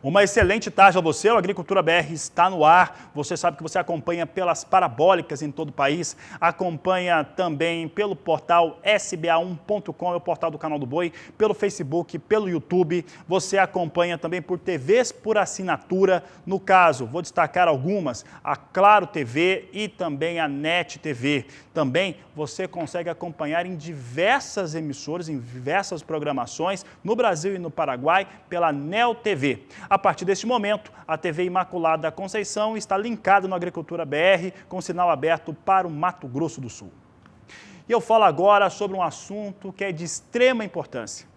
Uma excelente tarde a você, o Agricultura BR está no ar. Você sabe que você acompanha pelas parabólicas em todo o país, acompanha também pelo portal sba1.com, é o portal do Canal do Boi, pelo Facebook, pelo YouTube. Você acompanha também por TVs por assinatura. No caso, vou destacar algumas, a Claro TV e também a NET TV. Também você consegue acompanhar em diversas emissoras, em diversas programações, no Brasil e no Paraguai, pela NEL TV. A partir deste momento, a TV Imaculada da Conceição está linkada no Agricultura BR, com sinal aberto para o Mato Grosso do Sul. E eu falo agora sobre um assunto que é de extrema importância.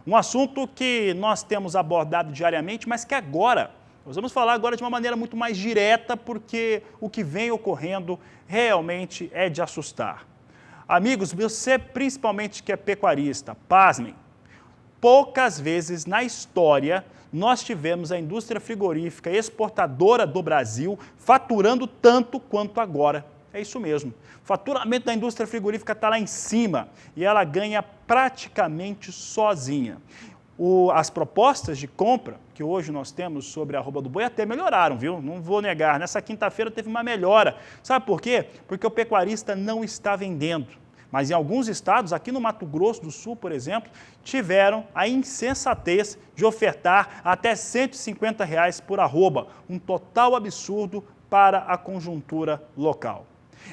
Um assunto que nós temos abordado diariamente, mas que agora, nós vamos falar agora de uma maneira muito mais direta, porque o que vem ocorrendo realmente é de assustar. Amigos, você principalmente que é pecuarista, pasmem, poucas vezes na história nós tivemos a indústria frigorífica exportadora do Brasil faturando tanto quanto agora. É isso mesmo. O faturamento da indústria frigorífica está lá em cima e ela ganha praticamente sozinha. As propostas de compra que hoje nós temos sobre a arroba do boi até melhoraram, viu? Não vou negar. Nessa quinta-feira teve uma melhora. Sabe por quê? Porque o pecuarista não está vendendo. Mas em alguns estados, aqui no Mato Grosso do Sul, por exemplo, tiveram a insensatez de ofertar até R$ 150 por arroba, um total absurdo para a conjuntura local.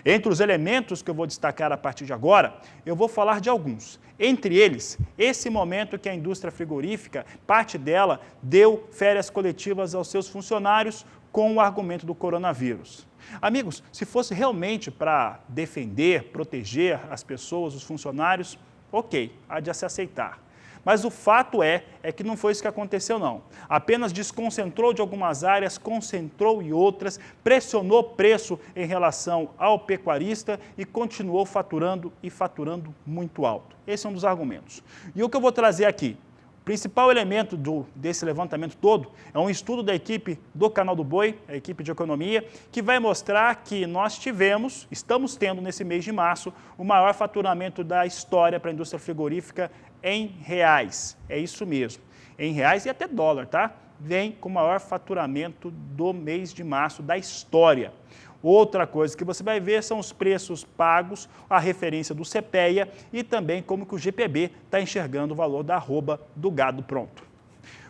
Entre os elementos que eu vou destacar a partir de agora, eu vou falar de alguns. Entre eles, esse momento que a indústria frigorífica, parte dela, deu férias coletivas aos seus funcionários com o argumento do coronavírus. Amigos, se fosse realmente para defender, proteger as pessoas, os funcionários, ok, há de se aceitar. Mas o fato é que não foi isso que aconteceu, não. Apenas desconcentrou de algumas áreas, concentrou em outras, pressionou preço em relação ao pecuarista e continuou faturando e faturando muito alto. Esse é um dos argumentos. E o que eu vou trazer aqui? O principal elemento desse levantamento todo é um estudo da equipe do Canal do Boi, a equipe de economia, que vai mostrar que nós estamos tendo nesse mês de março, o maior faturamento da história para a indústria frigorífica em reais. É isso mesmo, em reais e até dólar, tá? Vem com o maior faturamento do mês de março da história. Outra coisa que você vai ver são os preços pagos, a referência do CPEA e também como que o GPB está enxergando o valor da arroba do gado pronto.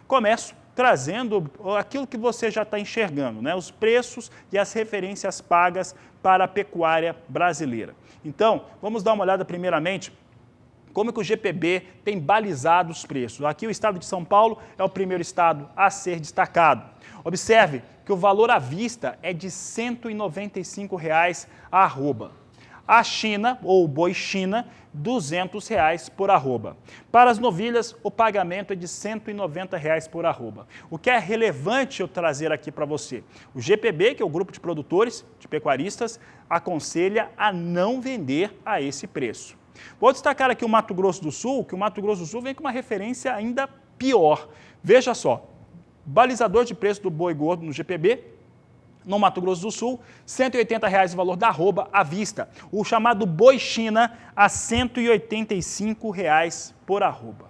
Começo trazendo aquilo que você já está enxergando, né? Os preços e as referências pagas para a pecuária brasileira. Então, vamos dar uma olhada primeiramente como que o GPB tem balizado os preços. Aqui o estado de São Paulo é o primeiro estado a ser destacado. Observe que o valor à vista é de R$ 195 a arroba. A China, ou o boi China, R$ 200 por arroba. Para as novilhas, o pagamento é de R$ 190 por arroba. O que é relevante eu trazer aqui para você? O GPB, que é o grupo de produtores, de pecuaristas, aconselha a não vender a esse preço. Vou destacar aqui o Mato Grosso do Sul, que o Mato Grosso do Sul vem com uma referência ainda pior. Veja só, balizador de preço do boi gordo no GPB, no Mato Grosso do Sul, R$ 180 o valor da arroba à vista. O chamado boi China a R$ 185 por arroba.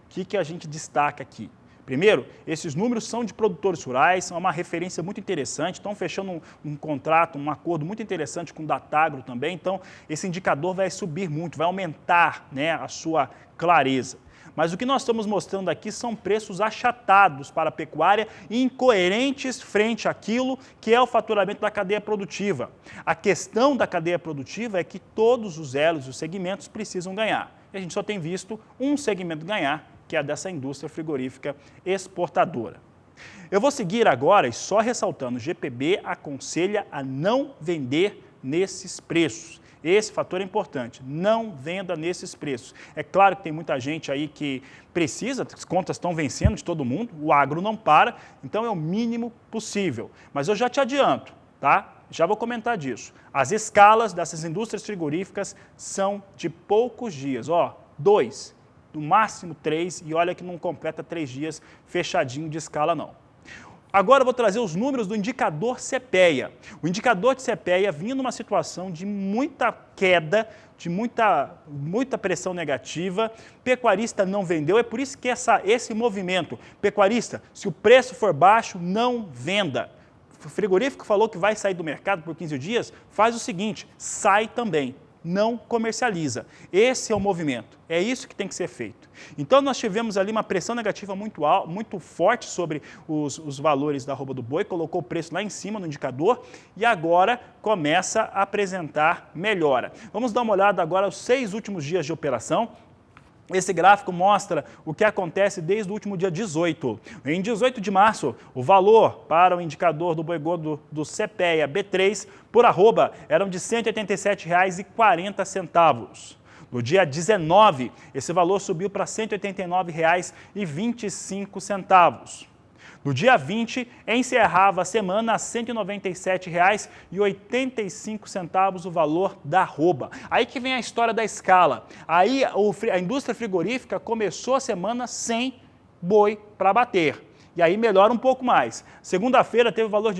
O que a gente destaca aqui? Primeiro, esses números são de produtores rurais, são uma referência muito interessante, estão fechando um contrato, um acordo muito interessante com o Datagro também, então esse indicador vai subir muito, vai aumentar, né, a sua clareza. Mas o que nós estamos mostrando aqui são preços achatados para a pecuária e incoerentes frente àquilo que é o faturamento da cadeia produtiva. A questão da cadeia produtiva é que todos os elos e os segmentos precisam ganhar. E a gente só tem visto um segmento ganhar, que é a dessa indústria frigorífica exportadora. Eu vou seguir agora e só ressaltando, o GPB aconselha a não vender nesses preços. Esse fator é importante, não venda nesses preços. É claro que tem muita gente aí que precisa, as contas estão vencendo de todo mundo, o agro não para, então é o mínimo possível. Mas eu já te adianto, tá? Já vou comentar disso. As escalas dessas indústrias frigoríficas são de poucos dias, 2, no máximo 3, e olha que não completa 3 dias fechadinho de escala não. Agora eu vou trazer os números do indicador CPEA. O indicador de CPEA vinha numa situação de muita queda, de muita pressão negativa, pecuarista não vendeu, é por isso que esse movimento, pecuarista, se o preço for baixo, não venda. O frigorífico falou que vai sair do mercado por 15 dias, faz o seguinte, sai também. Não comercializa. Esse é o movimento, é isso que tem que ser feito. Então nós tivemos ali uma pressão negativa muito forte sobre os valores da arroba do boi, colocou o preço lá em cima no indicador e agora começa a apresentar melhora. Vamos dar uma olhada agora aos 6 últimos dias de operação. Esse gráfico mostra o que acontece desde o último dia 18. Em 18 de março, o valor para o indicador do boi gordo do CPEA B3 por arroba eram de R$ 187,40. No dia 19, esse valor subiu para R$ 189,25. No dia 20, encerrava a semana a R$ 197,85 o valor da arroba. Aí que vem a história da escala. Aí a indústria frigorífica começou a semana sem boi para bater. E aí melhora um pouco mais. Segunda-feira teve o valor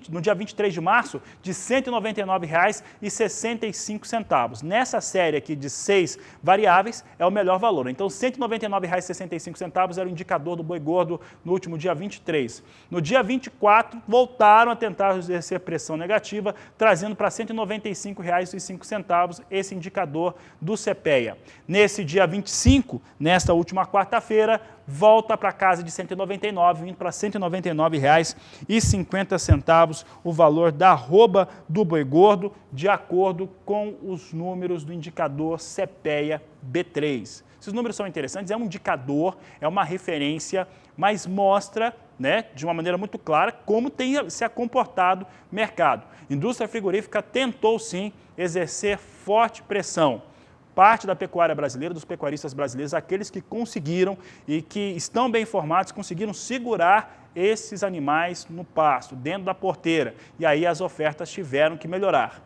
no dia 23 de março, de R$ 199,65. Nessa série aqui de 6 variáveis, é o melhor valor. Então, R$ 199,65 era o indicador do boi gordo no último dia 23. No dia 24, voltaram a tentar exercer pressão negativa, trazendo para R$ 195,05 esse indicador do CPEA. Nesse dia 25, nesta última quarta-feira, volta para casa de 199, indo para R$ 199,50 o valor da arroba do boi gordo, de acordo com os números do indicador CPEA B3. Esses números são interessantes, é um indicador, é uma referência, mas mostra, né, de uma maneira muito clara como tem se comportado o mercado. A indústria frigorífica tentou sim exercer forte pressão. Parte da pecuária brasileira, dos pecuaristas brasileiros, aqueles que conseguiram e que estão bem informados, conseguiram segurar esses animais no pasto, dentro da porteira. E aí as ofertas tiveram que melhorar.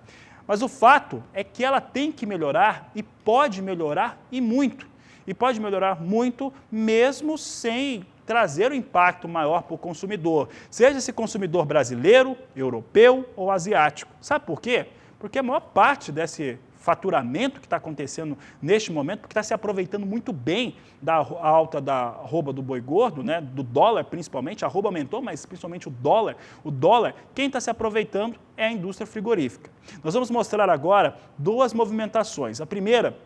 Mas o fato é que ela tem que melhorar e pode melhorar e muito. E pode melhorar muito mesmo sem trazer um impacto maior para o consumidor. Seja esse consumidor brasileiro, europeu ou asiático. Sabe por quê? Porque a maior parte desse faturamento que está acontecendo neste momento, porque está se aproveitando muito bem da alta da arroba do boi gordo, né, do dólar principalmente, a arroba aumentou, mas principalmente o dólar, quem está se aproveitando é a indústria frigorífica. Nós vamos mostrar agora 2 movimentações. A primeira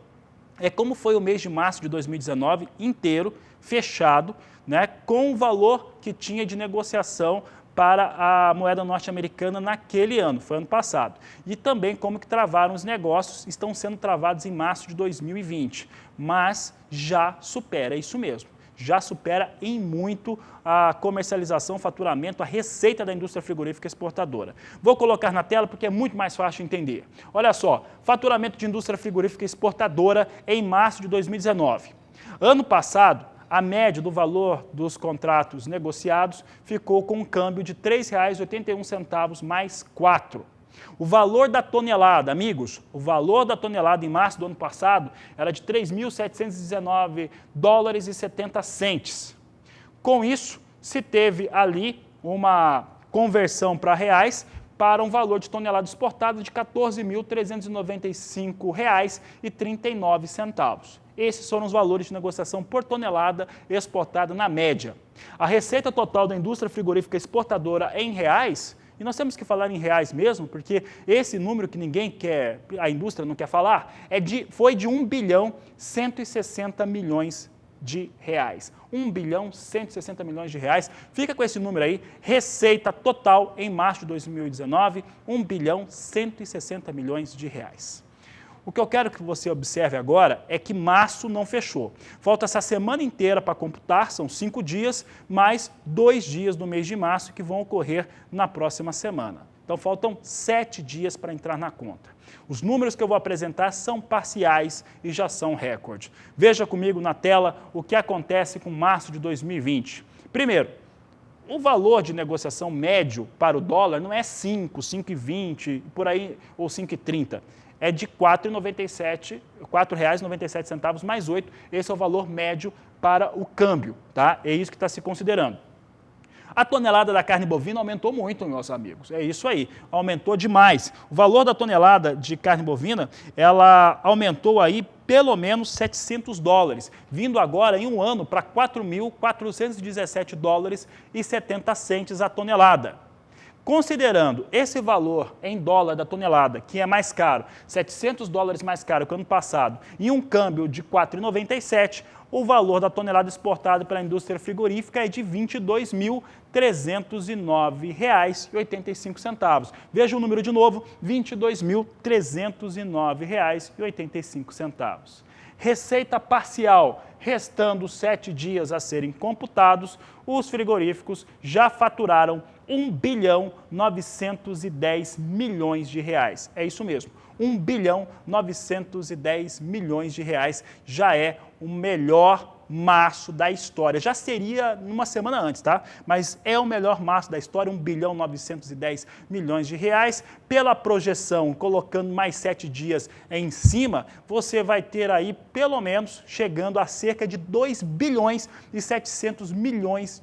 é como foi o mês de março de 2019 inteiro, fechado, né, com o valor que tinha de negociação para a moeda norte-americana naquele ano, foi ano passado. E também como que travaram os negócios, estão sendo travados em março de 2020, mas já supera, é isso mesmo, já supera em muito a comercialização, o faturamento, a receita da indústria frigorífica exportadora. Vou colocar na tela porque é muito mais fácil de entender. Olha só, faturamento de indústria frigorífica exportadora em março de 2019. Ano passado, a média do valor dos contratos negociados ficou com um câmbio de R$ 3,81 mais 4. O valor da tonelada, amigos, o valor da tonelada em março do ano passado era de $3.719,70. Com isso, se teve ali uma conversão para reais para um valor de tonelada exportada de R$ 14.395,39. Esses foram os valores de negociação por tonelada exportada na média. A receita total da indústria frigorífica exportadora em reais, e nós temos que falar em reais mesmo, porque esse número que ninguém quer, a indústria não quer falar, foi de 1.160 bilhões de reais. 1.160 bilhões de reais. Fica com esse número aí, receita total em março de 2019, 1.160 bilhões de reais. O que eu quero que você observe agora é que março não fechou. Falta essa semana inteira para computar, são 5 dias, mais 2 dias do mês de março que vão ocorrer na próxima semana. Então faltam 7 dias para entrar na conta. Os números que eu vou apresentar são parciais e já são recorde. Veja comigo na tela o que acontece com março de 2020. Primeiro, o valor de negociação médio para o dólar não é 5, 5,20, por aí, ou 5,30. É de R$ 4,97 mais 8. Esse é o valor médio para o câmbio, tá? É isso que está se considerando. A tonelada da carne bovina aumentou muito, meus amigos. É isso aí, aumentou demais. O valor da tonelada de carne bovina, ela aumentou aí pelo menos $700, vindo agora em um ano para 4.417 dólares e 70 centes a tonelada. Considerando esse valor em dólar da tonelada, que é mais caro, $700 mais caro que o ano passado, e um câmbio de 4,97, o valor da tonelada exportada pela indústria frigorífica é de R$ 22.309,85. Veja o número de novo, R$ 22.309,85. Receita parcial, restando 7 dias a serem computados, os frigoríficos já faturaram R$1.910 bilhões. É isso mesmo, R$1.910 bilhões já é o melhor março da história. Já seria numa semana antes, tá? Mas é o melhor março da história, R$1.910 bilhões. Pela projeção, colocando mais 7 dias em cima, você vai ter aí, pelo menos, chegando a cerca de R$2.7 bilhões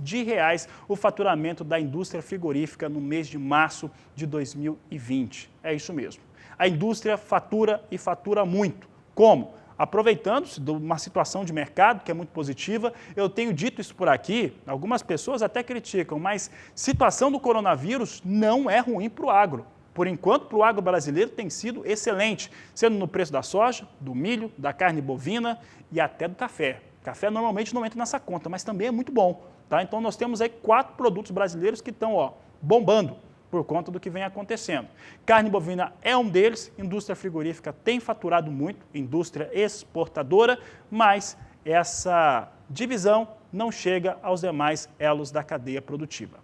o faturamento da indústria frigorífica no mês de março de 2020. É isso mesmo. A indústria fatura e fatura muito. Como? Aproveitando-se de uma situação de mercado que é muito positiva, eu tenho dito isso por aqui, algumas pessoas até criticam, mas situação do coronavírus não é ruim para o agro. Por enquanto, para o agro brasileiro tem sido excelente, sendo no preço da soja, do milho, da carne bovina e até do café. Café normalmente não entra nessa conta, mas também é muito bom. Tá? Então nós temos aí 4 produtos brasileiros que estão bombando por conta do que vem acontecendo. Carne bovina é um deles, indústria frigorífica tem faturado muito, indústria exportadora, mas essa divisão não chega aos demais elos da cadeia produtiva.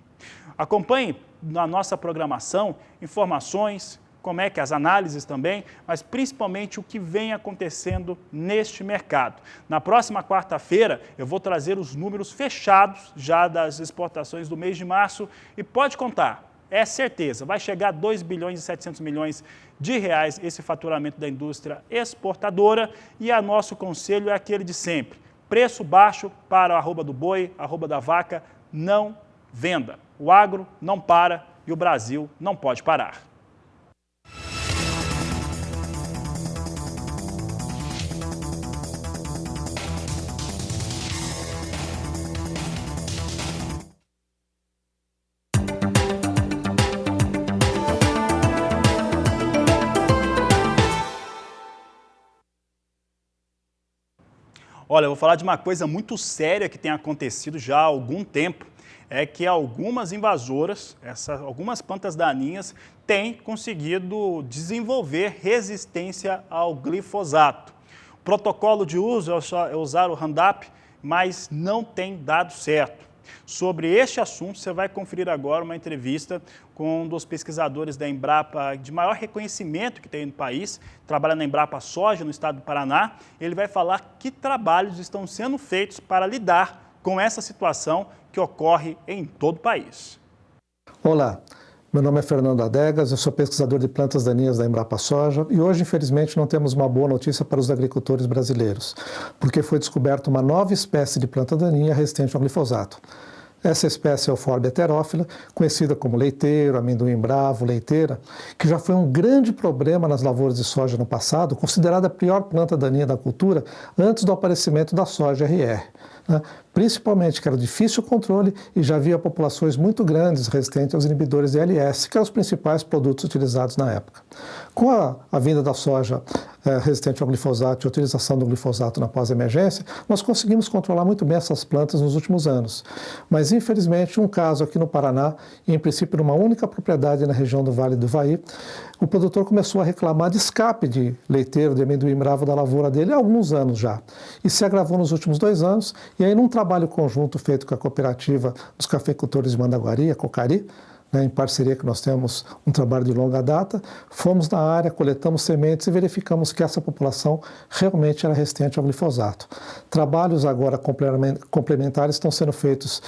Acompanhe na nossa programação informações, como é que as análises também, mas principalmente o que vem acontecendo neste mercado. Na próxima quarta-feira eu vou trazer os números fechados já das exportações do mês de março e pode contar, é certeza, vai chegar a R$2.7 bilhões esse faturamento da indústria exportadora e a nosso conselho é aquele de sempre, preço baixo para o @do_boi, @da vaca, não venda. O agro não para e o Brasil não pode parar. Olha, eu vou falar de uma coisa muito séria que tem acontecido já há algum tempo, é que algumas invasoras, algumas plantas daninhas, têm conseguido desenvolver resistência ao glifosato. O protocolo de uso é usar o Roundup, mas não tem dado certo. Sobre este assunto, você vai conferir agora uma entrevista com um dos pesquisadores da Embrapa de maior reconhecimento que tem no país, trabalha na Embrapa Soja, no estado do Paraná. Ele vai falar que trabalhos estão sendo feitos para lidar com essa situação que ocorre em todo o país. Olá, meu nome é Fernando Adegas, eu sou pesquisador de plantas daninhas da Embrapa Soja e hoje, infelizmente, não temos uma boa notícia para os agricultores brasileiros, porque foi descoberta uma nova espécie de planta daninha resistente ao glifosato. Essa espécie é o Euphorbia heterófila, conhecida como leiteiro, amendoim bravo, leiteira, que já foi um grande problema nas lavouras de soja no passado, considerada a pior planta daninha da cultura antes do aparecimento da soja RR. Principalmente que era difícil o controle e já havia populações muito grandes resistentes aos inibidores de LS, que eram os principais produtos utilizados na época. Com a vinda da soja resistente ao glifosato e a utilização do glifosato na pós-emergência, nós conseguimos controlar muito bem essas plantas nos últimos anos. Mas, infelizmente, um caso aqui no Paraná, e em princípio numa única propriedade na região do Vale do Ivaí, o produtor começou a reclamar de escape de leiteiro, de amendoim bravo da lavoura dele há alguns anos já. E se agravou nos últimos 2 anos, e aí num trabalho conjunto feito com a cooperativa dos cafeicultores de Mandaguari, a Cocari, em parceria que nós temos um trabalho de longa data, fomos na área, coletamos sementes e verificamos que essa população realmente era resistente ao glifosato. Trabalhos agora complementares estão sendo feitos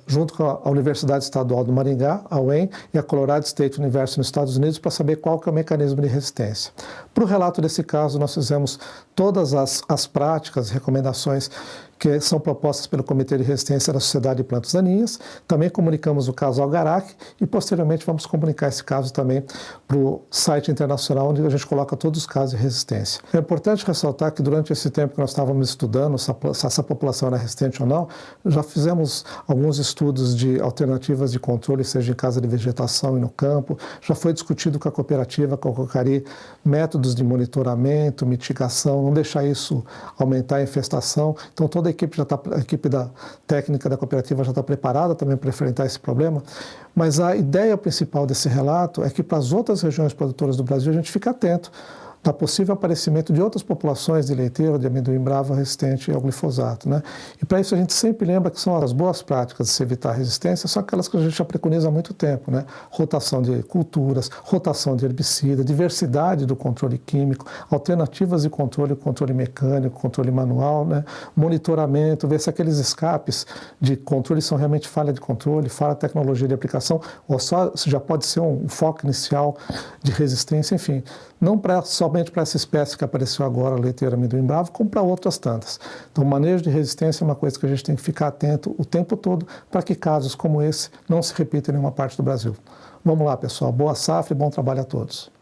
junto com a Universidade Estadual do Maringá, a UEM, e a Colorado State University nos Estados Unidos para saber qual que é o mecanismo de resistência. Para o relato desse caso, nós fizemos todas as práticas, recomendações que são propostas pelo Comitê de Resistência da Sociedade de Plantas Daninhas. Também comunicamos o caso Algarac e, posteriormente, vamos comunicar esse caso também para o site internacional, onde a gente coloca todos os casos de resistência. É importante ressaltar que, durante esse tempo que nós estávamos estudando se essa população era resistente ou não, já fizemos alguns estudos de alternativas de controle, seja em casa de vegetação e no campo. Já foi discutido com a cooperativa, com a Cocari, métodos de monitoramento, mitigação, não deixar isso aumentar a infestação. Então, toda a equipe técnica da cooperativa já está preparada também para enfrentar esse problema. Mas a ideia principal desse relato é que, para as outras regiões produtoras do Brasil, a gente fica atento da possível aparecimento de outras populações de leiteiro, de amendoim bravo resistente ao glifosato, né? E para isso a gente sempre lembra que são as boas práticas de se evitar a resistência, são aquelas que a gente já preconiza há muito tempo, né? Rotação de culturas, rotação de herbicida, diversidade do controle químico, alternativas de controle mecânico, controle manual, né? Monitoramento, ver se aqueles escapes de controle são realmente falha de controle, falha de tecnologia de aplicação, ou só se já pode ser um foco inicial de resistência, enfim. Não somente para essa espécie que apareceu agora, leiteiro amendoim bravo, como para outras tantas. Então, o manejo de resistência é uma coisa que a gente tem que ficar atento o tempo todo para que casos como esse não se repitam em nenhuma parte do Brasil. Vamos lá, pessoal. Boa safra e bom trabalho a todos.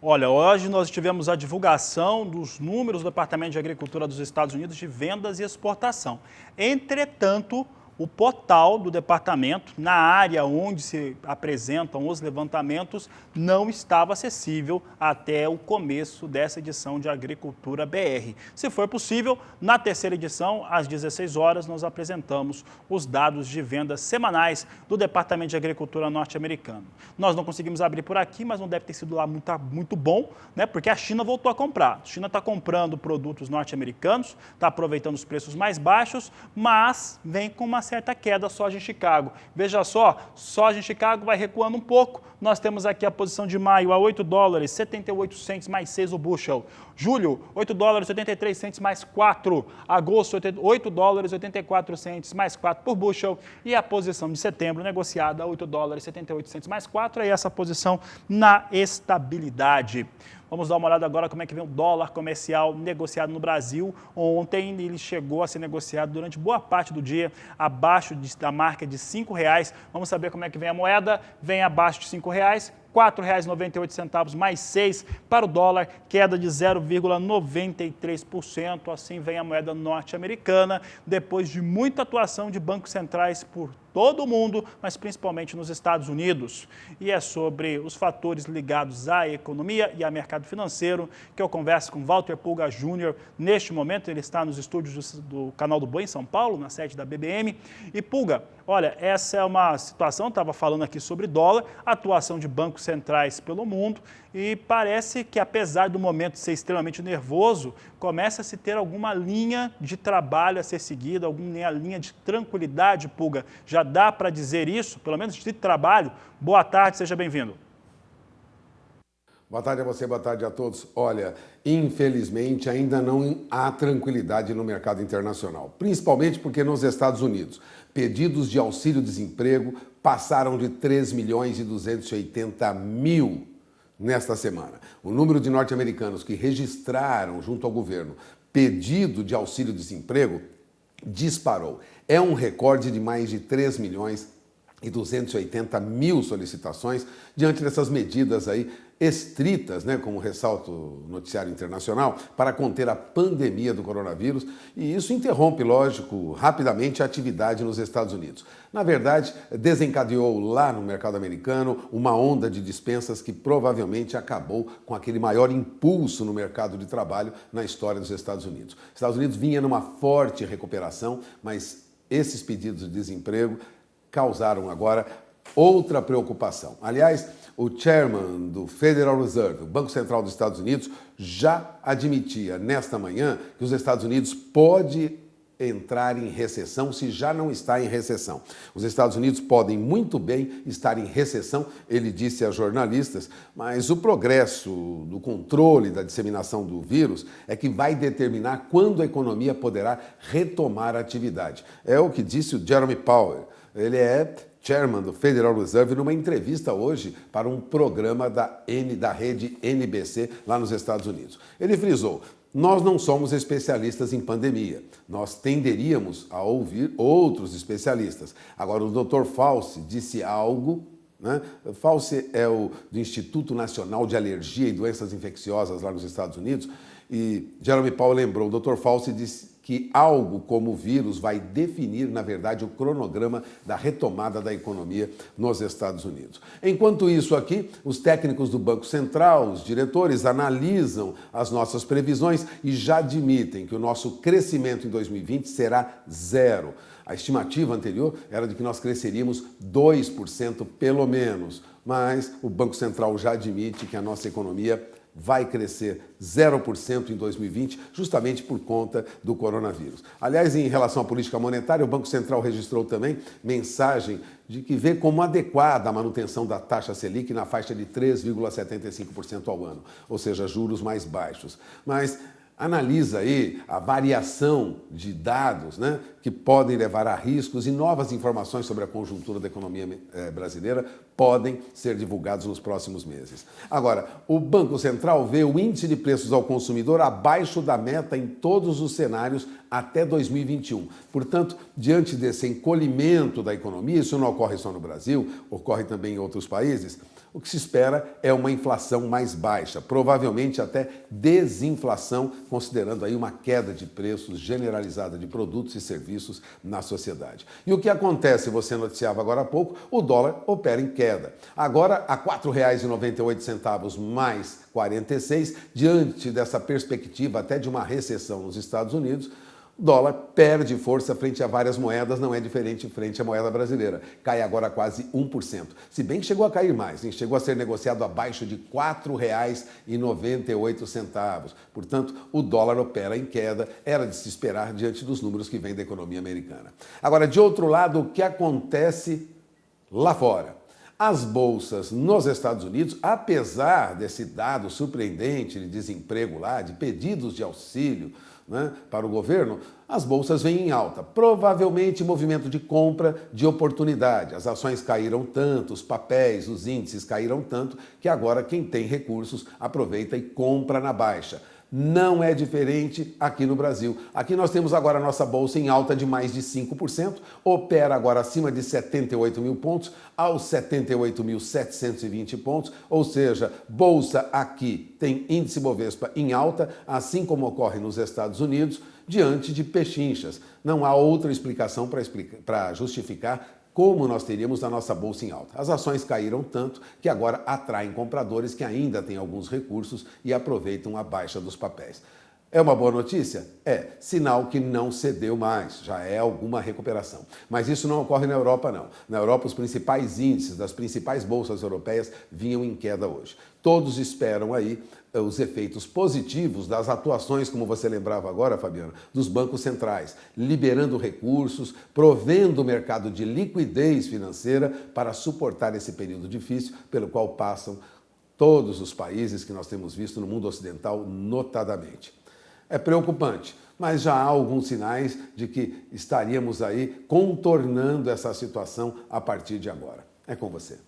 Olha, hoje nós tivemos a divulgação dos números do Departamento de Agricultura dos Estados Unidos de vendas e exportação. Entretanto, o portal do departamento, na área onde se apresentam os levantamentos, não estava acessível até o começo dessa edição de Agricultura BR. Se for possível, na terceira edição, às 16 horas, nós apresentamos os dados de vendas semanais do Departamento de Agricultura norte-americano. Nós não conseguimos abrir por aqui, mas não deve ter sido lá muito bom, né? Porque a China voltou a comprar. A China está comprando produtos norte-americanos, está aproveitando os preços mais baixos, mas vem com uma certa queda soja em Chicago. Veja só, soja em Chicago vai recuando um pouco. Nós temos aqui a posição de maio a 8 dólares, 78 cents mais 6 o bushel. Julho, 8 dólares, 83 cents mais 4. Agosto, 8 dólares, 84 cents mais 4 por bushel. E a posição de setembro negociada a 8 dólares, 78 cents mais 4. Aí essa posição na estabilidade. Vamos dar uma olhada agora como é que vem o dólar comercial negociado no Brasil. Ontem ele chegou a ser negociado durante boa parte do dia abaixo da marca de R$ 5,00. Vamos saber como é que vem a moeda. Vem abaixo de R$ 5,00. R$ 4,98 mais 6 para o dólar, queda de 0,93%. Assim vem a moeda norte-americana, depois de muita atuação de bancos centrais por todo o mundo, mas principalmente nos Estados Unidos. E é sobre os fatores ligados à economia e ao mercado financeiro que eu converso com Walter Pulga Jr. Neste momento, ele está nos estúdios do Canal do Boi, em São Paulo, na sede da BBM. E Pulga, olha, essa é uma situação, estava falando aqui sobre dólar, atuação de bancos centrais pelo mundo, e parece que, apesar do momento ser extremamente nervoso, começa a se ter alguma linha de trabalho a ser seguida, alguma linha de tranquilidade, Pulga. Já dá para dizer isso, pelo menos de trabalho? Boa tarde, seja bem-vindo. Boa tarde a você, boa tarde a todos. Olha, infelizmente ainda não há tranquilidade no mercado internacional, principalmente porque nos Estados Unidos, pedidos de auxílio-desemprego passaram de 3.280.000 nesta semana. O número de norte-americanos que registraram junto ao governo pedido de auxílio-desemprego disparou. É um recorde de mais de 3.280.000 solicitações diante dessas medidas aí estritas, né, como ressalta o noticiário internacional, para conter a pandemia do coronavírus, e isso interrompe, lógico, rapidamente a atividade nos Estados Unidos. Na verdade, desencadeou lá no mercado americano uma onda de dispensas que provavelmente acabou com aquele maior impulso no mercado de trabalho na história dos Estados Unidos. Os Estados Unidos vinha numa forte recuperação, mas esses pedidos de desemprego causaram agora outra preocupação. Aliás, o chairman do Federal Reserve, o Banco Central dos Estados Unidos, já admitia nesta manhã que os Estados Unidos pode entrar em recessão se já não está em recessão. Os Estados Unidos podem muito bem estar em recessão, ele disse a jornalistas, mas o progresso do controle da disseminação do vírus é que vai determinar quando a economia poderá retomar a atividade. É o que disse o Jerome Powell. Ele é chairman do Federal Reserve numa entrevista hoje para um programa da rede NBC lá nos Estados Unidos. Ele frisou: nós não somos especialistas em pandemia. Nós tenderíamos a ouvir outros especialistas. Agora, o Dr. Fauci disse algo, né? Fauci é do Instituto Nacional de Alergia e Doenças Infecciosas lá nos Estados Unidos. E Jerome Powell lembrou, o Dr. Fauci disse que algo como o vírus vai definir, na verdade, o cronograma da retomada da economia nos Estados Unidos. Enquanto isso aqui, os técnicos do Banco Central, os diretores, analisam as nossas previsões e já admitem que o nosso crescimento em 2020 será zero. A estimativa anterior era de que nós cresceríamos 2% pelo menos, mas o Banco Central já admite que a nossa economia vai crescer 0% em 2020, justamente por conta do coronavírus. Aliás, em relação à política monetária, o Banco Central registrou também mensagem de que vê como adequada a manutenção da taxa Selic na faixa de 3,75% ao ano, ou seja, juros mais baixos. Mas analisa aí a variação de dados, né, que podem levar a riscos, e novas informações sobre a conjuntura da economia brasileira podem ser divulgados nos próximos meses. Agora, o Banco Central vê o índice de preços ao consumidor abaixo da meta em todos os cenários até 2021. Portanto, diante desse encolhimento da economia, isso não ocorre só no Brasil, ocorre também em outros países, o que se espera é uma inflação mais baixa, provavelmente até desinflação, considerando aí uma queda de preços generalizada de produtos e serviços na sociedade. E o que acontece, você noticiava agora há pouco, o dólar opera em queda. Agora a R$ 4,98 mais 46, diante dessa perspectiva até de uma recessão nos Estados Unidos, o dólar perde força frente a várias moedas, não é diferente frente à moeda brasileira. Cai agora quase 1%. Se bem que chegou a cair mais, hein? Chegou a ser negociado abaixo de R$ 4,98. Portanto, o dólar opera em queda, era de se esperar diante dos números que vêm da economia americana. Agora, de outro lado, o que acontece lá fora? As bolsas nos Estados Unidos, apesar desse dado surpreendente de desemprego lá, de pedidos de auxílio, né, para o governo, as bolsas vêm em alta. Provavelmente movimento de compra de oportunidade. As ações caíram tanto, os papéis, os índices caíram tanto, que agora quem tem recursos aproveita e compra na baixa. Não é diferente aqui no Brasil. Aqui nós temos agora a nossa bolsa em alta de mais de 5%, opera agora acima de 78 mil pontos, aos 78.720 pontos, ou seja, bolsa aqui tem índice Bovespa em alta, assim como ocorre nos Estados Unidos, diante de pechinchas. Não há outra explicação para justificar como nós teríamos a nossa bolsa em alta. As ações caíram tanto que agora atraem compradores que ainda têm alguns recursos e aproveitam a baixa dos papéis. É uma boa notícia? É. Sinal que não cedeu mais, já é alguma recuperação. Mas isso não ocorre na Europa, não. Na Europa, os principais índices das principais bolsas europeias vinham em queda hoje. Todos esperam aí os efeitos positivos das atuações, como você lembrava agora, Fabiano, dos bancos centrais, liberando recursos, provendo o mercado de liquidez financeira para suportar esse período difícil pelo qual passam todos os países que nós temos visto no mundo ocidental, notadamente. É preocupante, mas já há alguns sinais de que estaríamos aí contornando essa situação a partir de agora. É com você.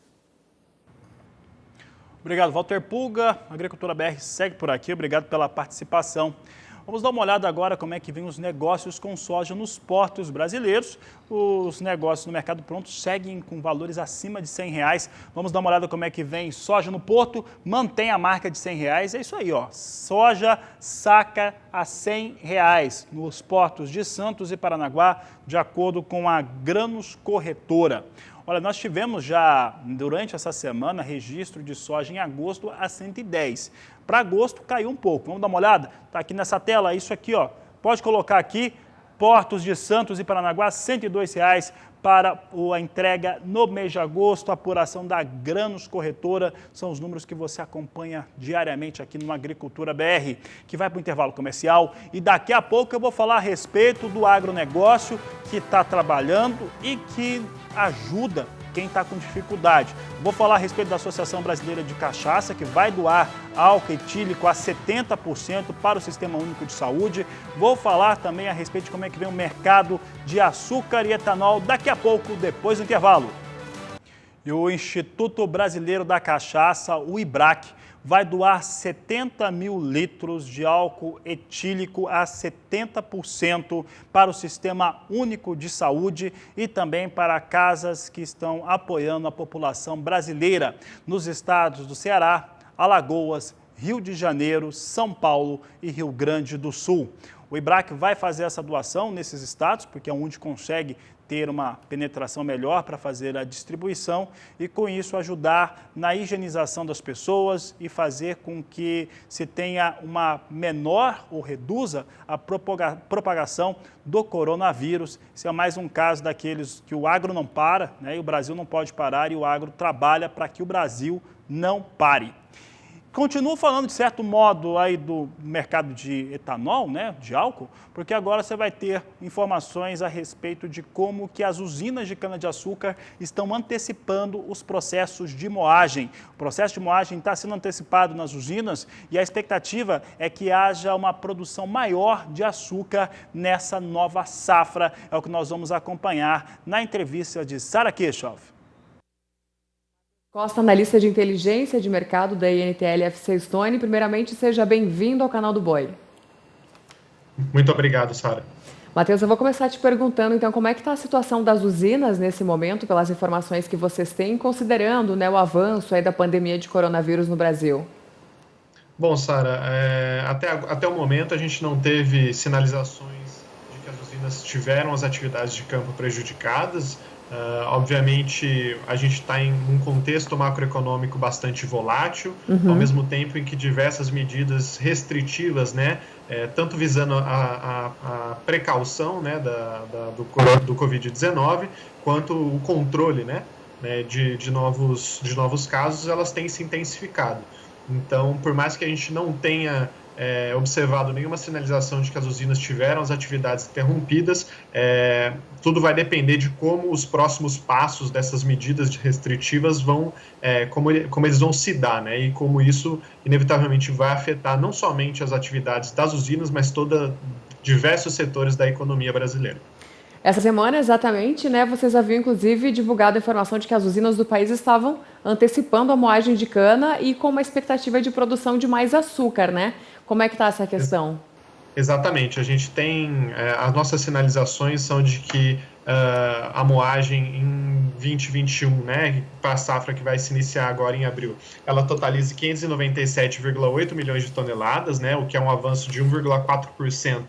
Obrigado, Walter Pulga. A Agricultura BR segue por aqui. Obrigado pela participação. Vamos dar uma olhada agora como é que vem os negócios com soja nos portos brasileiros. Os negócios no mercado pronto seguem com valores acima de R$100. Vamos dar uma olhada como é que vem soja no porto, mantém a marca de R$100. É isso aí, ó. Soja saca a R$100 nos portos de Santos e Paranaguá, de acordo com a Grãos Corretora. Olha, nós tivemos já, durante essa semana, registro de soja em agosto a 110. Para agosto caiu um pouco. Vamos dar uma olhada? Está aqui nessa tela, isso aqui, ó. Pode colocar aqui, portos de Santos e Paranaguá, R$102 para a entrega no mês de agosto, a apuração da Grãos Corretora, são os números que você acompanha diariamente aqui no Agricultura BR, que vai para o intervalo comercial e daqui a pouco eu vou falar a respeito do agronegócio que está trabalhando e que ajuda quem está com dificuldade. Vou falar a respeito da Associação Brasileira de Cachaça, que vai doar álcool etílico a 70% para o Sistema Único de Saúde. Vou falar também a respeito de como é que vem o mercado de açúcar e etanol daqui a pouco, depois do intervalo. E o Instituto Brasileiro da Cachaça, o IBRAC, vai doar 70 mil litros de álcool etílico a 70% para o Sistema Único de Saúde e também para casas que estão apoiando a população brasileira nos estados do Ceará, Alagoas, Rio de Janeiro, São Paulo e Rio Grande do Sul. O IBRAC vai fazer essa doação nesses estados, porque é onde consegue ter uma penetração melhor para fazer a distribuição e, com isso, ajudar na higienização das pessoas e fazer com que se tenha uma menor ou reduza a propagação do coronavírus. Esse é mais um caso daqueles que o agro não para, né, e o Brasil não pode parar e o agro trabalha para que o Brasil não pare. Continuo falando, de certo modo, aí do mercado de etanol, né, de álcool, porque agora você vai ter informações a respeito de como que as usinas de cana-de-açúcar estão antecipando os processos de moagem. O processo de moagem está sendo antecipado nas usinas e a expectativa é que haja uma produção maior de açúcar nessa nova safra. É o que nós vamos acompanhar na entrevista de Sara Kirchhoff. Costa, analista de inteligência de mercado da INTL FC Stone. Primeiramente, seja bem-vindo ao canal do Boi. Muito obrigado, Sara. Matheus, eu vou começar te perguntando, então, como é que está a situação das usinas nesse momento, pelas informações que vocês têm, considerando, né, o avanço aí da pandemia de coronavírus no Brasil? Bom, Sara, até o momento a gente não teve sinalizações de que as usinas tiveram as atividades de campo prejudicadas. Obviamente, a gente está em um contexto macroeconômico bastante volátil, ao mesmo tempo em que diversas medidas restritivas, né, tanto visando a precaução, né, do Covid-19, quanto o controle, né, de novos casos, elas têm se intensificado. Então, por mais que a gente não tenha observado nenhuma sinalização de que as usinas tiveram as atividades interrompidas, tudo vai depender de como os próximos passos dessas medidas restritivas vão, como eles vão se dar, né? E como isso inevitavelmente vai afetar não somente as atividades das usinas, mas diversos setores da economia brasileira. Essa semana, exatamente, né, vocês haviam, inclusive, divulgado a informação de que as usinas do país estavam antecipando a moagem de cana e com uma expectativa de produção de mais açúcar, né? Como é que está essa questão? Exatamente. A gente tem... as nossas sinalizações são de que a moagem em 2021, né, para a safra que vai se iniciar agora em abril, ela totaliza 597,8 milhões de toneladas, né, o que é um avanço de 1,4%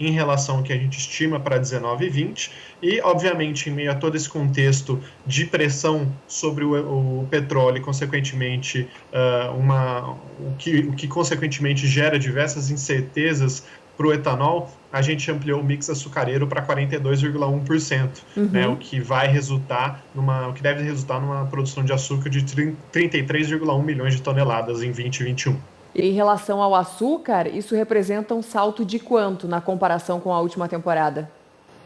em relação ao que a gente estima para 19 e 20, e, obviamente, em meio a todo esse contexto de pressão sobre o petróleo e, consequentemente, o que consequentemente gera diversas incertezas para o etanol, a gente ampliou o mix açucareiro para 42,1%, né, o que deve resultar numa produção de açúcar de 33,1 milhões de toneladas em 2021. Em relação ao açúcar, isso representa um salto de quanto na comparação com a última temporada?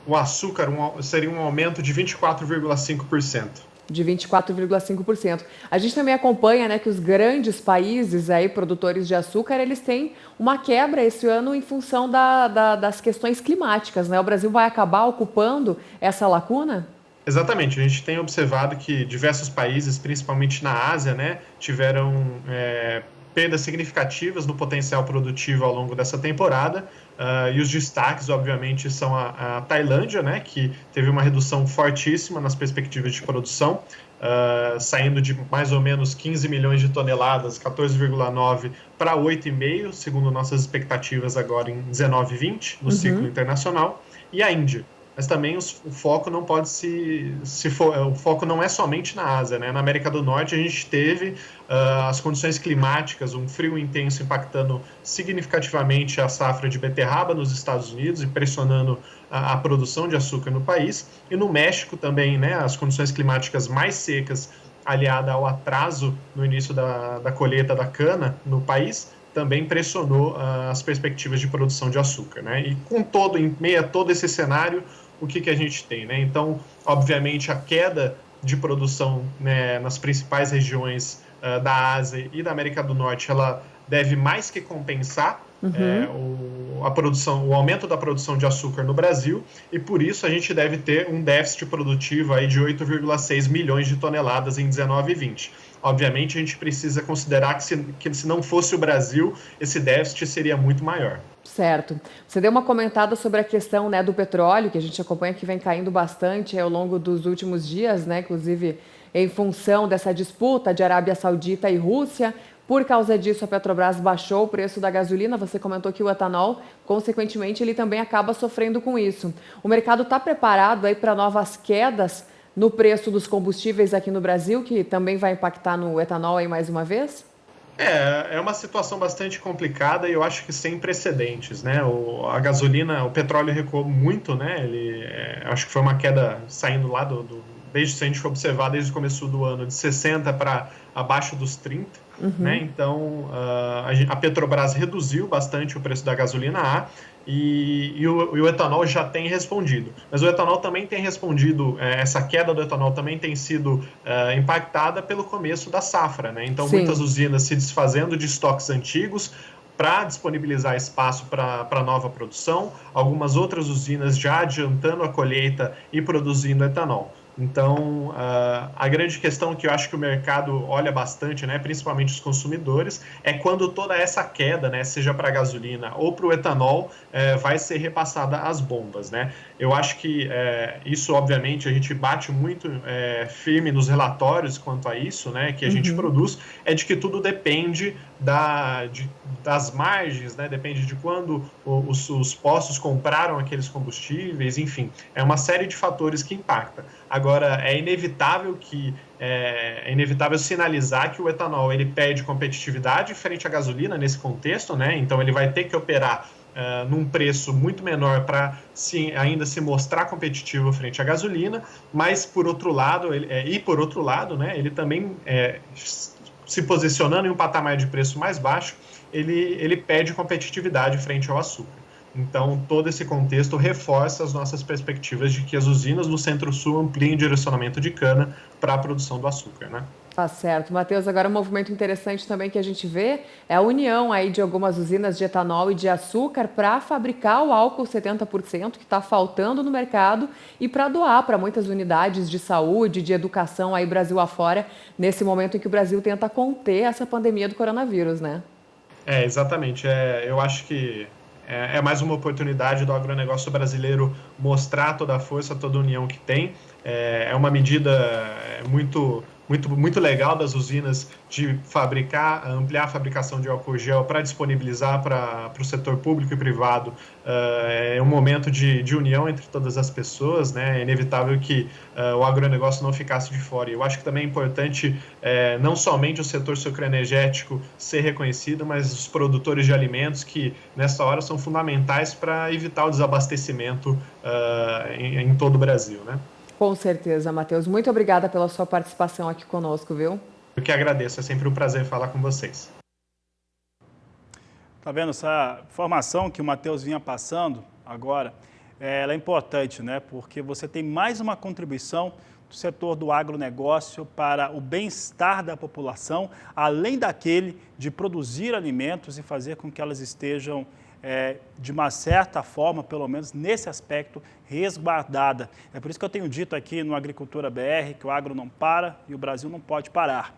O açúcar seria um aumento de 24,5%. De 24,5%. A gente também acompanha, né, que os grandes países aí, produtores de açúcar, eles têm uma quebra esse ano em função das questões climáticas, né? O Brasil vai acabar ocupando essa lacuna? Exatamente. A gente tem observado que diversos países, principalmente na Ásia, né, tiveram perdas significativas no potencial produtivo ao longo dessa temporada, e os destaques, obviamente, são a Tailândia, né, que teve uma redução fortíssima nas perspectivas de produção, saindo de mais ou menos 15 milhões de toneladas, 14,9 para 8,5, segundo nossas expectativas agora em 19 e 20, no ciclo internacional, e a Índia, mas também o foco não pode o foco não é somente na Ásia, né? Na América do Norte a gente teve as condições climáticas, um frio intenso impactando significativamente a safra de beterraba nos Estados Unidos e pressionando a produção de açúcar no país. E no México também, né, as condições climáticas mais secas, aliada ao atraso no início da colheita da cana no país, também pressionou as perspectivas de produção de açúcar, né? E em meio a todo esse cenário, o que a gente tem, né? Então, obviamente, a queda de produção, né, nas principais regiões da Ásia e da América do Norte, ela deve mais que compensar o aumento da produção de açúcar no Brasil, e por isso a gente deve ter um déficit produtivo aí de 8,6 milhões de toneladas em 19 e 20. Obviamente, a gente precisa considerar que se não fosse o Brasil, esse déficit seria muito maior. Certo. Você deu uma comentada sobre a questão, né, do petróleo, que a gente acompanha que vem caindo bastante ao longo dos últimos dias, né, inclusive em função dessa disputa de Arábia Saudita e Rússia. Por causa disso, a Petrobras baixou o preço da gasolina. Você comentou que o etanol, consequentemente, ele também acaba sofrendo com isso. O mercado está preparado aí para novas quedas no preço dos combustíveis aqui no Brasil, que também vai impactar no etanol aí mais uma vez? É uma situação bastante complicada e eu acho que sem precedentes, né? A gasolina, o petróleo recuou muito, né? Acho que foi uma queda saindo lá desde, se a gente for observar, desde o começo do ano, de 60 para abaixo dos 30, né? Então, a Petrobras reduziu bastante o preço da gasolina A e o etanol já tem respondido. Mas o etanol também tem respondido, essa queda do etanol também tem sido impactada pelo começo da safra, né? Então, Sim. Muitas usinas se desfazendo de estoques antigos para disponibilizar espaço para nova produção, algumas outras usinas já adiantando a colheita e produzindo etanol. Então, a grande questão que eu acho que o mercado olha bastante, né, principalmente os consumidores, é quando toda essa queda, né, seja para a gasolina ou para o etanol, vai ser repassada às bombas, né? Eu acho que isso, obviamente, a gente bate muito firme nos relatórios quanto a isso, né, que a gente produz, é de que tudo depende das margens, né, depende de quando os postos compraram aqueles combustíveis, enfim, é uma série de fatores que impactam. Agora, é inevitável sinalizar que o etanol ele perde competitividade frente à gasolina nesse contexto, né? Então ele vai ter que operar num preço muito menor para ainda se mostrar competitivo frente à gasolina, mas por outro lado, né, ele também se posicionando em um patamar de preço mais baixo, ele perde competitividade frente ao açúcar. Então, todo esse contexto reforça as nossas perspectivas de que as usinas do Centro-Sul ampliem o direcionamento de cana para a produção do açúcar, né? Tá certo. Matheus, agora um movimento interessante também que a gente vê é a união aí de algumas usinas de etanol e de açúcar para fabricar o álcool 70% que está faltando no mercado e para doar para muitas unidades de saúde, de educação aí Brasil afora, nesse momento em que o Brasil tenta conter essa pandemia do coronavírus, né? Exatamente. Eu acho que é mais uma oportunidade do agronegócio brasileiro mostrar toda a força, toda a união que tem. É uma medida muito legal das usinas de ampliar a fabricação de álcool gel para disponibilizar para o setor público e privado. É um momento de união entre todas as pessoas, né? É inevitável que o agronegócio não ficasse de fora. E eu acho que também é importante não somente o setor sucroenergético ser reconhecido, mas os produtores de alimentos que, nessa hora, são fundamentais para evitar o desabastecimento em todo o Brasil, né? Com certeza, Matheus. Muito obrigada pela sua participação aqui conosco, viu? Eu que agradeço, é sempre um prazer falar com vocês. Tá vendo essa informação que o Matheus vinha passando agora? Ela é importante, né? Porque você tem mais uma contribuição do setor do agronegócio para o bem-estar da população, além daquele de produzir alimentos e fazer com que elas estejam de uma certa forma, pelo menos nesse aspecto, resguardada. É por isso que eu tenho dito aqui no Agricultura BR que o agro não para e o Brasil não pode parar.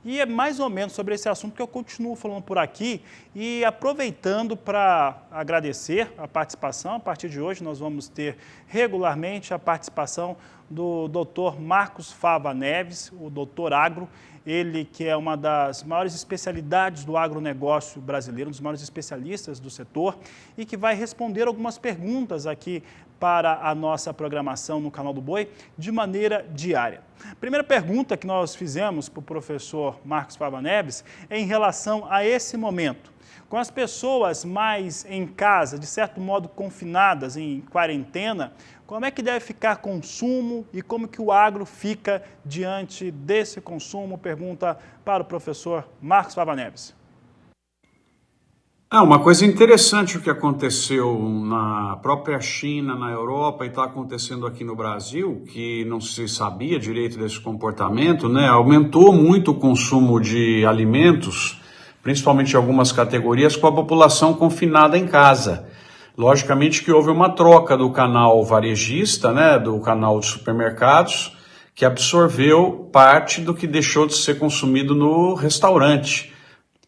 E é mais ou menos sobre esse assunto que eu continuo falando por aqui e aproveitando para agradecer a participação. A partir de hoje nós vamos ter regularmente a participação do Dr. Marcos Fava Neves, o Dr. Agro, ele que é uma das maiores especialidades do agronegócio brasileiro, um dos maiores especialistas do setor, e que vai responder algumas perguntas aqui para a nossa programação no Canal do Boi de maneira diária. A primeira pergunta que nós fizemos para o professor Marcos Fava Neves é em relação a esse momento. Com as pessoas mais em casa, de certo modo confinadas, em quarentena, como é que deve ficar consumo e como que o agro fica diante desse consumo? Pergunta para o professor Marcos Fava Neves. Uma coisa interessante o que aconteceu na própria China, na Europa e está acontecendo aqui no Brasil, que não se sabia direito desse comportamento, né? Aumentou muito o consumo de alimentos, principalmente em algumas categorias, com a população confinada em casa. Logicamente que houve uma troca do canal varejista, né, do canal de supermercados, que absorveu parte do que deixou de ser consumido no restaurante.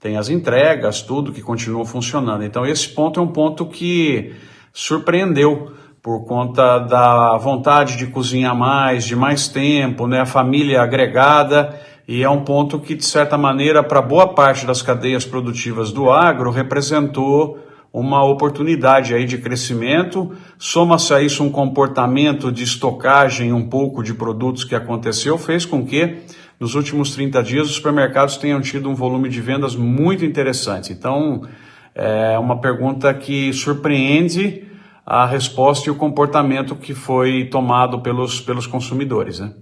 Tem as entregas, tudo que continua funcionando. Então esse ponto é um ponto que surpreendeu por conta da vontade de cozinhar mais, de mais tempo, né, a família agregada, e é um ponto que, de certa maneira, para boa parte das cadeias produtivas do agro, representou uma oportunidade aí de crescimento. Soma-se a isso um comportamento de estocagem um pouco de produtos que aconteceu, fez com que nos últimos 30 dias os supermercados tenham tido um volume de vendas muito interessante. Então, é uma pergunta que surpreende a resposta e o comportamento que foi tomado pelos consumidores, né?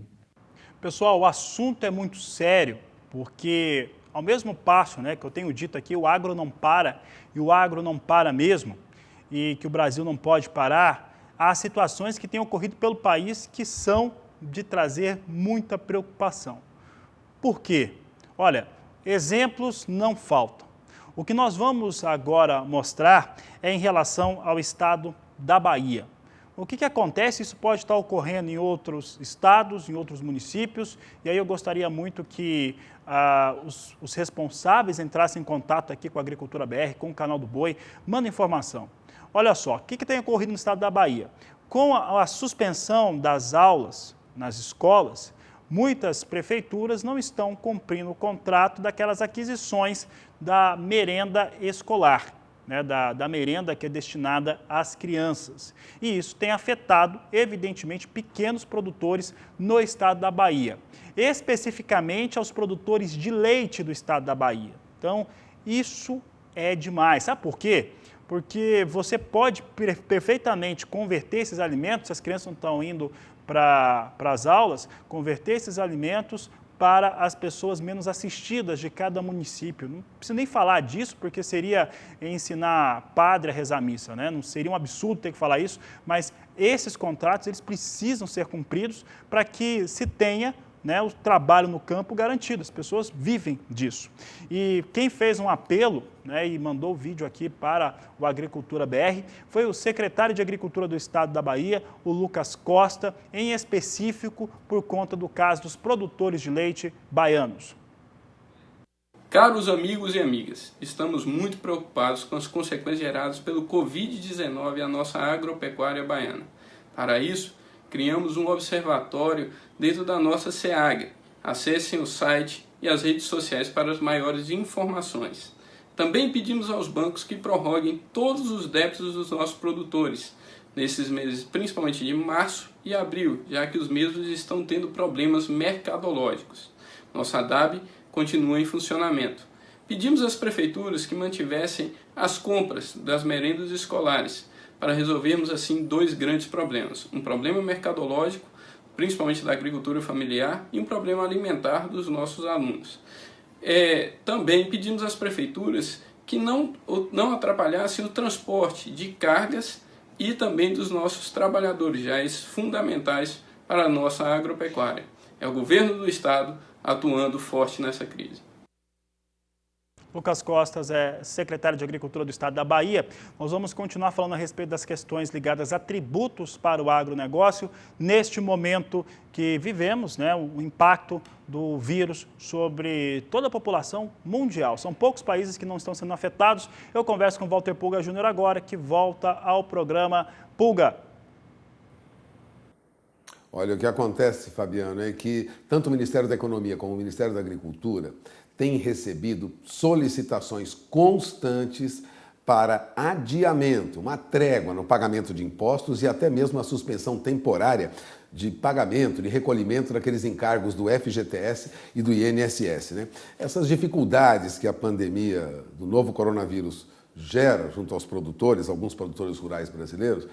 Pessoal, o assunto é muito sério, porque ao mesmo passo, né, que eu tenho dito aqui, o agro não para, e o agro não para mesmo, e que o Brasil não pode parar, há situações que têm ocorrido pelo país que são de trazer muita preocupação. Por quê? Olha, exemplos não faltam. O que nós vamos agora mostrar é em relação ao estado da Bahia. O que acontece? Isso pode estar ocorrendo em outros estados, em outros municípios, e aí eu gostaria muito que os responsáveis entrassem em contato aqui com a Agricultura BR, com o Canal do Boi, mandem informação. Olha só, o que tem ocorrido no estado da Bahia? Com a suspensão das aulas nas escolas, muitas prefeituras não estão cumprindo o contrato daquelas aquisições da merenda escolar, né, da merenda que é destinada às crianças. E isso tem afetado, evidentemente, pequenos produtores no estado da Bahia, especificamente aos produtores de leite do estado da Bahia. Então, isso é demais. Sabe por quê? Porque você pode perfeitamente converter esses alimentos, se as crianças não estão indo para as aulas, converter esses alimentos para as pessoas menos assistidas de cada município. Não preciso nem falar disso, porque seria ensinar padre a rezar a missa, né? Não seria um absurdo ter que falar isso, mas esses contratos eles precisam ser cumpridos para que se tenha, né, o trabalho no campo garantido, as pessoas vivem disso. E quem fez um apelo, né, e mandou o vídeo aqui para o Agricultura BR foi o secretário de Agricultura do Estado da Bahia, o Lucas Costa, em específico por conta do caso dos produtores de leite baianos. Caros amigos e amigas, estamos muito preocupados com as consequências geradas pelo Covid-19 à nossa agropecuária baiana. Para isso, criamos um observatório dentro da nossa SEAGRA. Acessem o site e as redes sociais para as maiores informações. Também pedimos aos bancos que prorroguem todos os débitos dos nossos produtores, nesses meses principalmente de março e abril, já que os mesmos estão tendo problemas mercadológicos. Nossa DAB continua em funcionamento. Pedimos às prefeituras que mantivessem as compras das merendas escolares, para resolvermos assim dois grandes problemas. Um problema mercadológico, principalmente da agricultura familiar, e um problema alimentar dos nossos alunos. Também pedimos às prefeituras que não atrapalhassem o transporte de cargas e também dos nossos trabalhadores, já fundamentais para a nossa agropecuária. É o governo do estado atuando forte nessa crise. Lucas Costas é secretário de Agricultura do Estado da Bahia. Nós vamos continuar falando a respeito das questões ligadas a tributos para o agronegócio, neste momento que vivemos, né, o impacto do vírus sobre toda a população mundial. São poucos países que não estão sendo afetados. Eu converso com o Walter Pulga Júnior agora, que volta ao programa. Pulga. Olha, o que acontece, Fabiano, é que tanto o Ministério da Economia como o Ministério da Agricultura têm recebido solicitações constantes para adiamento, uma trégua no pagamento de impostos e até mesmo a suspensão temporária de pagamento, de recolhimento daqueles encargos do FGTS e do INSS, né? Essas dificuldades que a pandemia do novo coronavírus gera junto aos produtores, alguns produtores rurais brasileiros,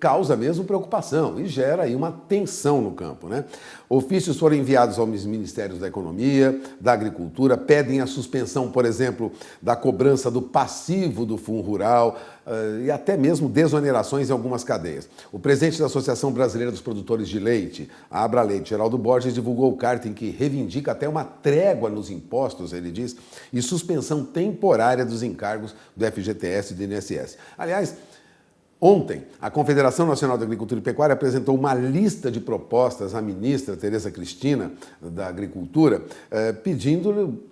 causa mesmo preocupação e gera aí uma tensão no campo, né? Ofícios foram enviados aos Ministérios da Economia, da Agricultura, pedem a suspensão, por exemplo, da cobrança do passivo do Fundo Rural e até mesmo desonerações em algumas cadeias. O presidente da Associação Brasileira dos Produtores de Leite, a Abraleite, Geraldo Borges, divulgou carta em que reivindica até uma trégua nos impostos, ele diz, e suspensão temporária dos encargos do FGTS e do INSS. Aliás, ontem, a Confederação Nacional da Agricultura e Pecuária apresentou uma lista de propostas à ministra Tereza Cristina, da Agricultura, pedindo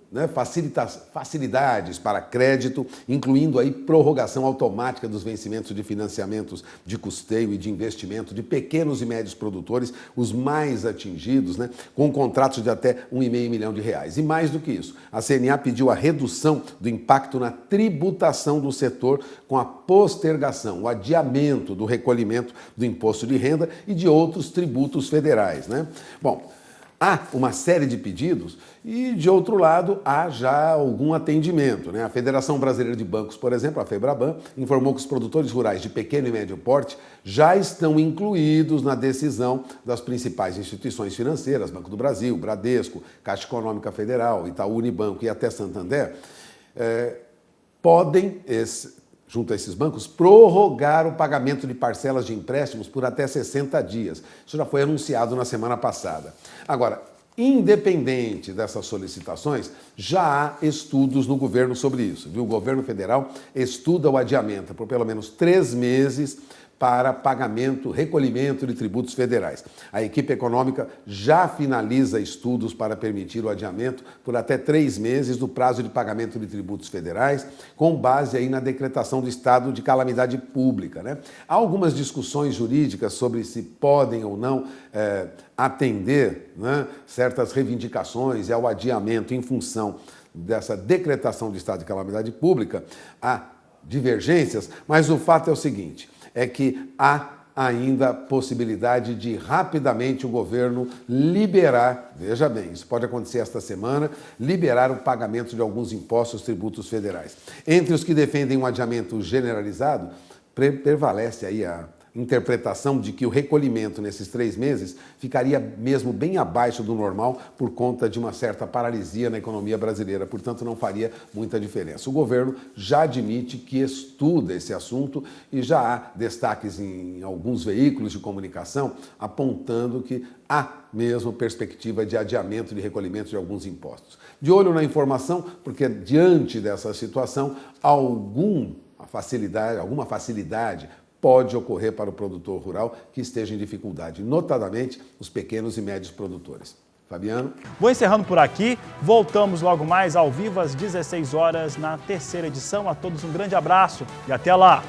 facilidades para crédito, incluindo aí prorrogação automática dos vencimentos de financiamentos de custeio e de investimento de pequenos e médios produtores, os mais atingidos, né, com contratos de até R$1,5 milhão. E mais do que isso, a CNA pediu a redução do impacto na tributação do setor com a postergação, o adiamento do recolhimento do imposto de renda e de outros tributos federais, né? Bom, há uma série de pedidos e, de outro lado, há já algum atendimento, né? A Federação Brasileira de Bancos, por exemplo, a FEBRABAN, informou que os produtores rurais de pequeno e médio porte já estão incluídos na decisão das principais instituições financeiras, Banco do Brasil, Bradesco, Caixa Econômica Federal, Itaú Unibanco e até Santander, podem, junto a esses bancos, prorrogar o pagamento de parcelas de empréstimos por até 60 dias. Isso já foi anunciado na semana passada. Agora, independente dessas solicitações, já há estudos no governo sobre isso, viu? O governo federal estuda o adiamento por pelo menos 3 meses para pagamento, recolhimento de tributos federais. A equipe econômica já finaliza estudos para permitir o adiamento por até 3 meses do prazo de pagamento de tributos federais, com base aí na decretação do estado de calamidade pública, né? Há algumas discussões jurídicas sobre se podem ou não atender, né, certas reivindicações e ao adiamento em função dessa decretação do estado de calamidade pública. Há divergências, mas o fato é o seguinte, é que há ainda possibilidade de rapidamente o governo liberar, veja bem, isso pode acontecer esta semana, liberar o pagamento de alguns impostos, tributos federais. Entre os que defendem um adiamento generalizado, prevalece aí a interpretação de que o recolhimento nesses 3 meses ficaria mesmo bem abaixo do normal por conta de uma certa paralisia na economia brasileira, portanto não faria muita diferença. O governo já admite que estuda esse assunto e já há destaques em alguns veículos de comunicação apontando que há mesmo perspectiva de adiamento de recolhimento de alguns impostos. De olho na informação, porque diante dessa situação, alguma facilidade pode ocorrer para o produtor rural que esteja em dificuldade, notadamente os pequenos e médios produtores. Fabiano? Vou encerrando por aqui, voltamos logo mais ao vivo às 16 horas na 3ª edição. A todos um grande abraço e até lá!